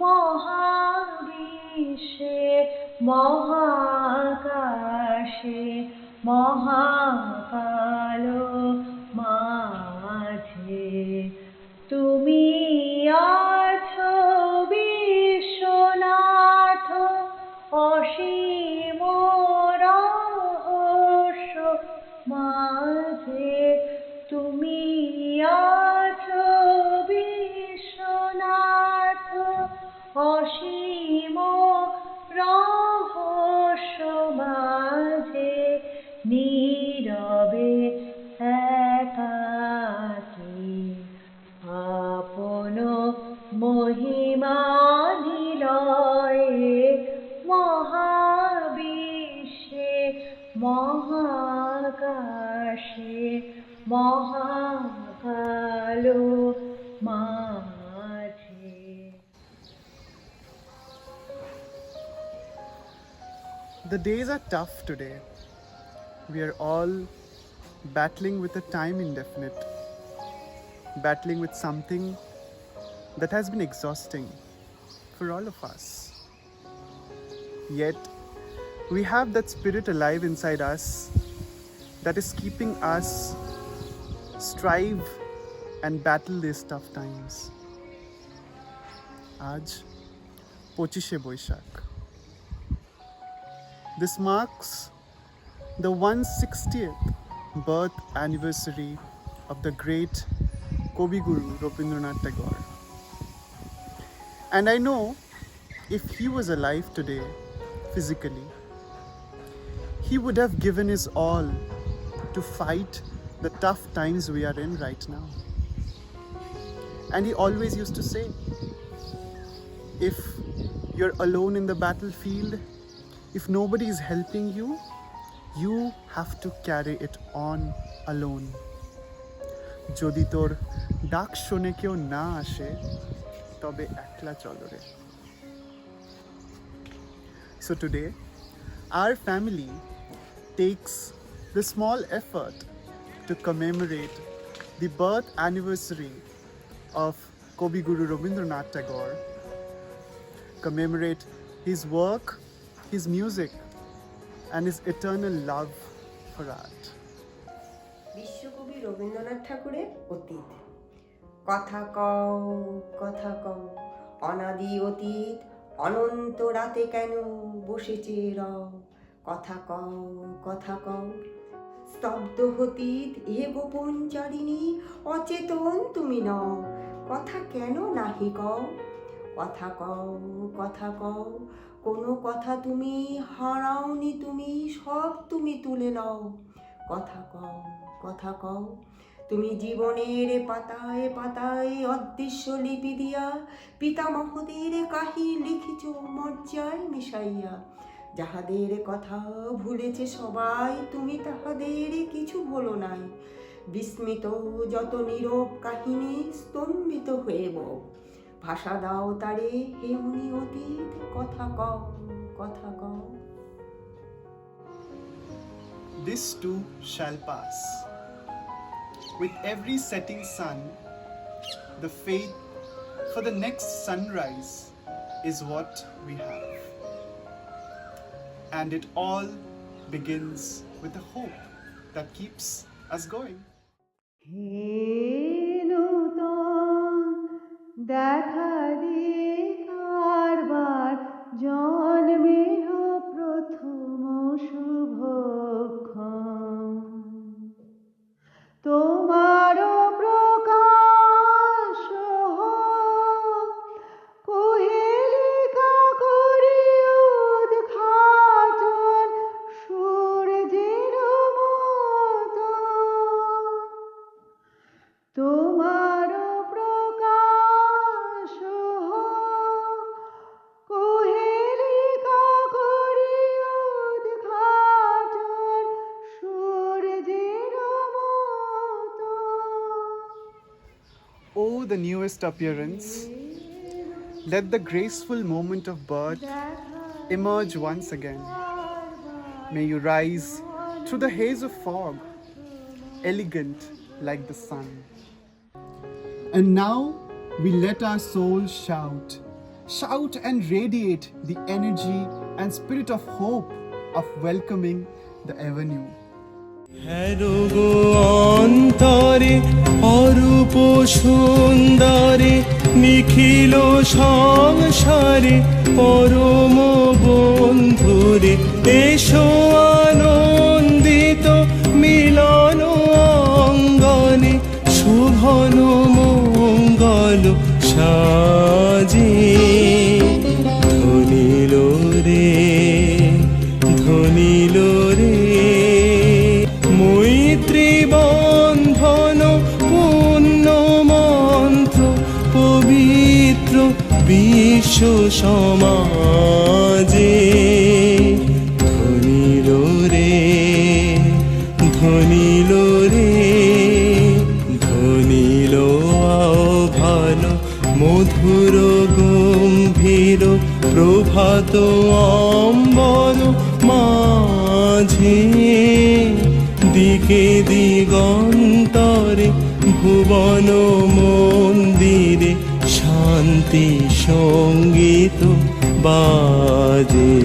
মহাবিশ্বে মহাকাশে মহাকালো মাঝে তুমি আছো বিশ্বনাথ অসীম রহস্য মাঝে তুমি আছো বিশ্বনাথ অসীম রহস্য মাঝে নীরবে একাকী আপন মহিমা নিলয়ে মহাবিশ্বে মহাকাশে মহাকালো মাঝে। The days are tough today. We are all battling with a time indefinite, battling with something that has been exhausting for all of us. Yet, we have that spirit alive inside us that is keeping us strive and battle these tough times. Aaj, 25 Boishakh. This marks the 160th birth anniversary of the great Kavi Guru Rabindranath Tagore. And I know if he was alive today, physically, he would have given his all to fight the tough times we are in right now. And he always used to say, if you're alone in the battlefield, if nobody is helping you, you have to carry it on alone. Jodi tor ডাক শুনে কেউ না আসে তবে একলা চলো রে। So today, our family takes the small effort to commemorate the birth anniversary of Kavi Guru Rabindranath Tagore, commemorate his work, his music, and his eternal love for art. বিশ্বকবি রবীন্দ্রনাথ ঠাকুরের অতীত। কথা কও কথা কও অনাদি অতীত অনন্ত রাতে কেন বসেছে রও কথা কও কথা কও স্তব্ধ হতীত এ গোপন চারিণী অচেতন তুমি নও কথা কেন নাহি কও কথা কও কথা কও কোনো কথা তুমি হারাওনি তুমি সব তুমি তুলে নাও কথা কও কথা কও তুমি জীবনের পাতায় পাতায় অদৃশ্য লিপি দিয়া পিতামহদের কাহি লিখিছ মজ্জায় মিশাইয়া যাহাদের কথা ভুলেছে সবাই তুমি তাহাদের কিছু বলো নাই বিস্মিত যত নীরব কাহিনী স্তম্ভিত হয়ে বউ ভাষা দাও তারে হে মুনি অতীত কথা কও কথা কও। This too shall pass. With every setting sun, the faith for the next sunrise is what we have. And it all begins with a hope that keeps us going. হে নূতন দেখা দিয়ে কারবার জন্মের প্রথম শুভক্ষণ তোমার প্রকাশ হোক কোহেলিকা করি উদ্ঘাটন সূর্যের মতো তোমার প্রকাশ হোক কোহেলিকা করি উদ্ঘাটন সূর্যের মতো। Oh, the newest appearance. Let the graceful moment of birth emerge once again. May you rise through the haze of fog, elegant like the sun. And now we let our souls shout Shout and radiate the energy and spirit of hope of welcoming the ever new. গো অন্তরে অরূপ সুন্দরে নিখিল সংসারে পরম বন্ধুরে এসো আনন্দিত মিলন অঙ্গনে শুভন মঙ্গল সাজে ধনিল রে ধনিল রে মৈত্রী বন্ধন পুণ্য মন্ত্র পবিত্র বিশ্ব সমাজে ধনিল রে ধনিল রে ধনিল ভালো মধুর গম্ভীর প্রভাত অম্বর মাঝে দিকে দিগন্তরে ভুবন মন্দিরে শান্তি সঙ্গীত বাজে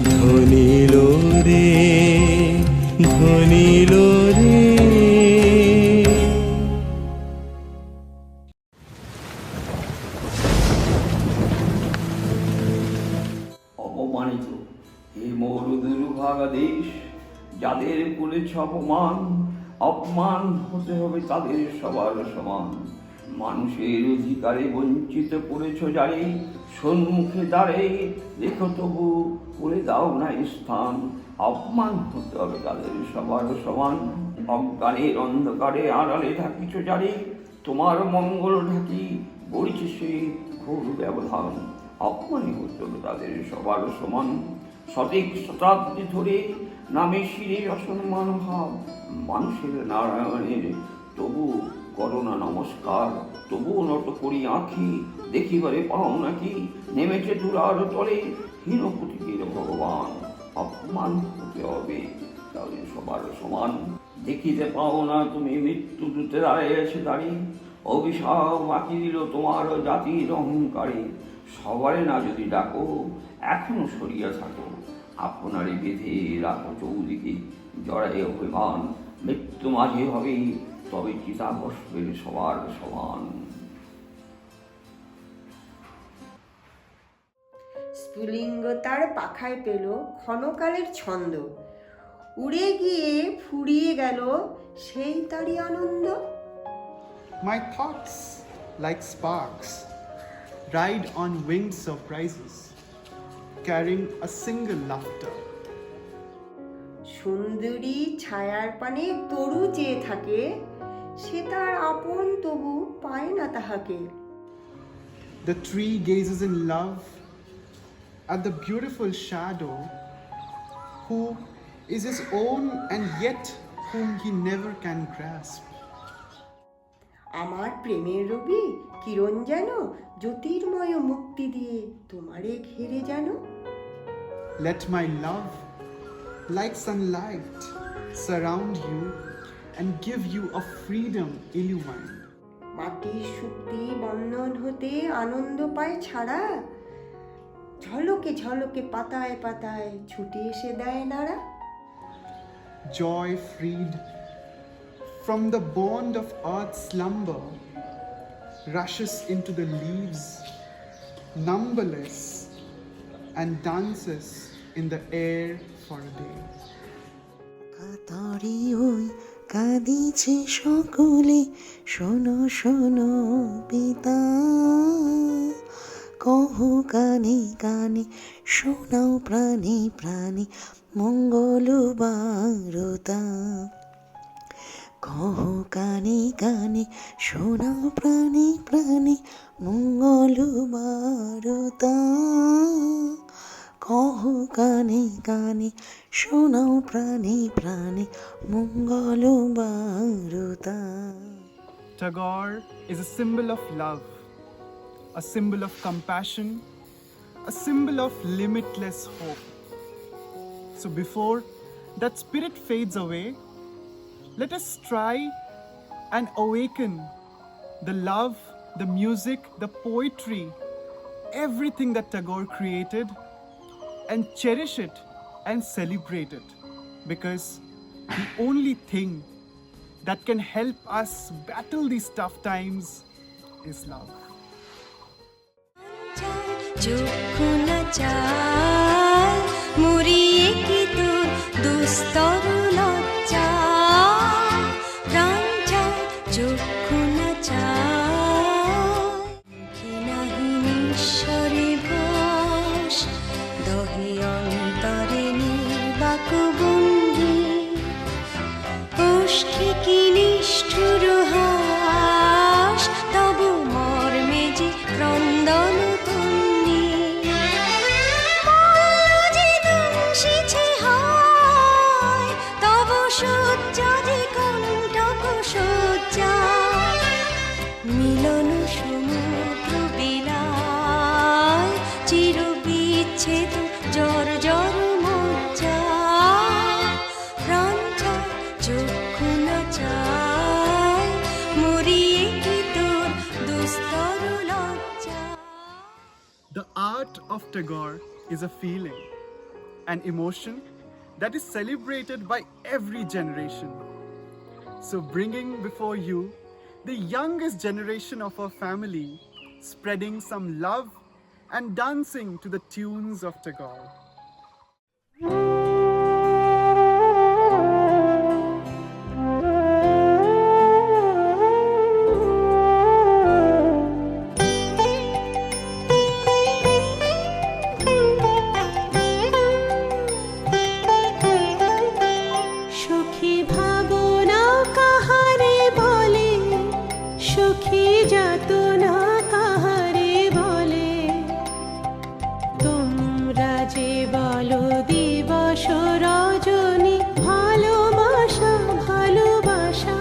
ধনিল রে ধনিল রে। অপমানিত হে মোর দুর্ভাগা দেশ, যাদের করেছ অপমান, অপমান হতে হবে তাদের সবার সমান। মানুষের অধিকারে বঞ্চিত করেছ যারে, সম্মুখে দাঁড়ে রেখো তবু করে দাও না স্থান। অপমান হতে হবে তাদের সবার সমান। অজ্ঞানের অন্ধকারে আড়ালে থাকিছ যারে, তোমার মঙ্গল ঢাকি বলছে সে ঘোর ব্যবধান। অপমানে হতে হবে তাদের সবার সমান। শতিক শতাব্দী ধরে নামে শিরে অসম্মান ভাব মানুষের নারায়ণের, তবু করোনা নমস্কার, তবুও নত করি আঁখি দেখিবারে পাও নাকি নেমেছে ধুলার তলে হীনপতিকের ভগবান। অপমান হতে হবে তাদের সবার সমান। দেখিতে পাও না তুমি মৃত্যু দূতে দাঁড়িয়েছে দাঁড়িয়ে, অভিশাপ বাকি দিল তোমার জাতির অহংকারে। সবারে না যদি ডাকো এখনো সরিয়া থাকো, আপনারে বেঁধে রাখো চৌদিকে জড়াই অভিমান। মৃত্যু মাঝে হবে তবে চিতা বসবে সবার সমান। স্ফুলিঙ্গ তার পাখায় পেল ক্ষণকালের ছন্দ, উড়ে গিয়ে ফুরিয়ে গেল সেই তারই আনন্দ। My thoughts, like sparks, ride on winged surprises, carrying a single laughter. সুন্দরী ছায়ার পানে তরু চেয়ে থাকে, সে তার আপন তবু পায় না তাহাকে। The tree gazes in love at the beautiful shadow, who is his own and yet whom he never can grasp. আমার প্রেমের রবি কিরণ যেন জ্যোতির্ময় মুক্তি দিয়ে তোমারে ঘিরে যেন। Let my love, like sunlight, surround you and give you a freedom illumined. মাটির শক্তি বন্ধন হতে আনন্দ পায় ছাড়া, ঝলকে ঝলকে পাতায় পাতায় ছুটে এসে দেয় নাড়া। Joy freed from the bond of earth's slumber rushes into the leaves, numberless, and dances in the air for a day. কাতারে ওই কাঁদিছে সকলে, শোনো শোনো পিতা, কহ কানে কানে শোনাও প্রাণে প্রাণে মঙ্গল বারতা। কহ কানে কানে শোনাও প্রাণে প্রাণে মঙ্গল বারতা। কহ কানে কানে শোনাও প্রাণে প্রাণে মঙ্গল বারতা। Tagore is a symbol of love, a symbol of compassion, a symbol of limitless hope. So before that spirit fades away, let us try and awaken the love, the music, the poetry everything that Tagore created and cherish it and celebrate it, because the only thing that can help us battle these tough times is love. চক্ষু না চায় মুড়িয়ে কি তোর দুস্তর লজ্জা প্রাণ চায় চক্ষু না চায় মুখে নাহি নিঃস্বরে ভাস দহে অন্তরে নির্বাক বন্দি উষ্কি কি নিষ্ঠুর হাস তবু মর্মে যে ক্রন্দন তন্নি মল্ল যে দংশিছে হয় তবু সজ্জা যে কণ্টক সজ্জা মিলন সমুদ্র বিলায় চির বিচ্ছেদ জর জর মজ্জা প্রাণ চায় চক্ষু না চায় মরিয়ে কি তোর দুস্তর লজ্জা। The art of Tagore is a feeling, an emotion that is celebrated by every generation. So, bringing before you the youngest generation of our family, spreading some love and dancing to the tunes of Tagore. সুখী ভাবনা কাহারে বলে সুখী যাতনা কাহারে বলে তোমরা যে বলো দিবস রজনী ভালোবাসা ভালোবাসা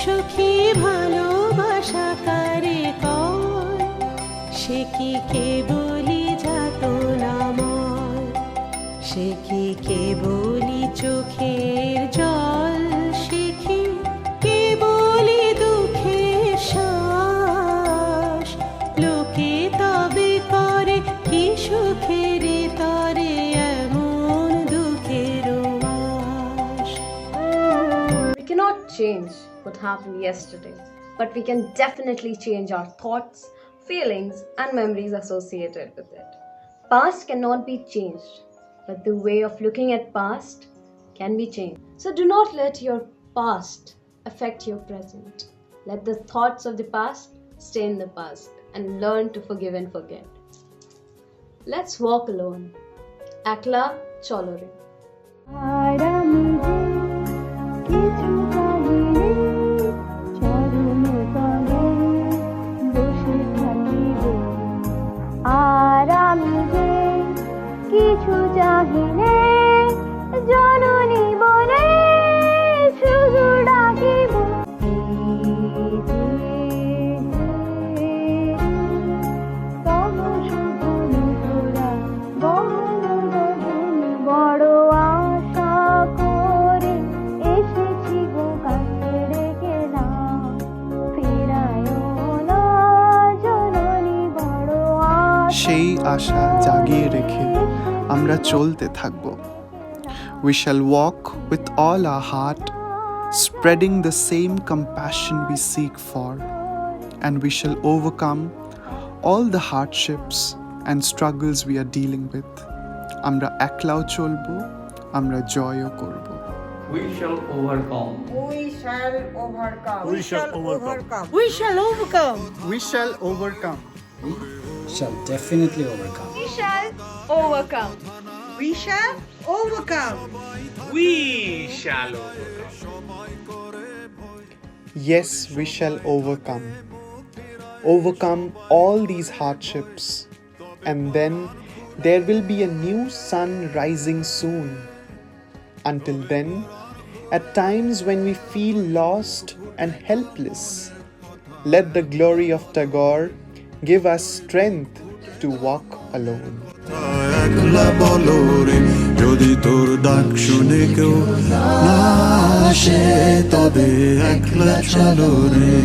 সুখী ভালোবাসা কারে কয় সে কি কেবলি যাতনাময় সে কি কেবলি চোখের জল সে কি কেবলি দুঃখের শ্বাস লোকে তবে করে কি সুখের তরে এমন দুঃখের বাস। We cannot change what happened yesterday, but we can definitely change our thoughts, feelings, and memories associated with it. Past cannot be changed, but the way of looking at past can be changed. So do not let your past affect your present. Let the thoughts of the past stay in the past and learn to forgive and forget. Let's walk alone. Akla Cholore. আর আমি যে কিছু চাহিলে চরণ তলে বসে থাকিব আর আমি যে কিছু চাহিলে জননী বলে শুধু ডাকিব তব শুভ মুখরা বড় আশা করে এসেছি গো কাছে রেখে না ফিরায় না জননী বড় সেই আশা জাগিয়ে রেখে আমরা চলতে থাকব। We shall walk with all our heart, spreading the same compassion we seek for, and we shall overcome all the hardships and struggles we are dealing with. আমরা একলাও চলবো, আমরা জয়ও করব। We shall overcome. We shall overcome. We shall overcome. We shall overcome. We shall overcome. Shall definitely overcome. We shall overcome. We shall overcome. We shall overcome. Yes, we shall overcome. Overcome all these hardships, and then there will be a new sun rising soon. Until then, at times when we feel lost and helpless, let the glory of Tagore give us strength to walk alone. একলা বলো রে যদি তোর ডাক শুনে কেউ না আসে তবে একলা চলো রে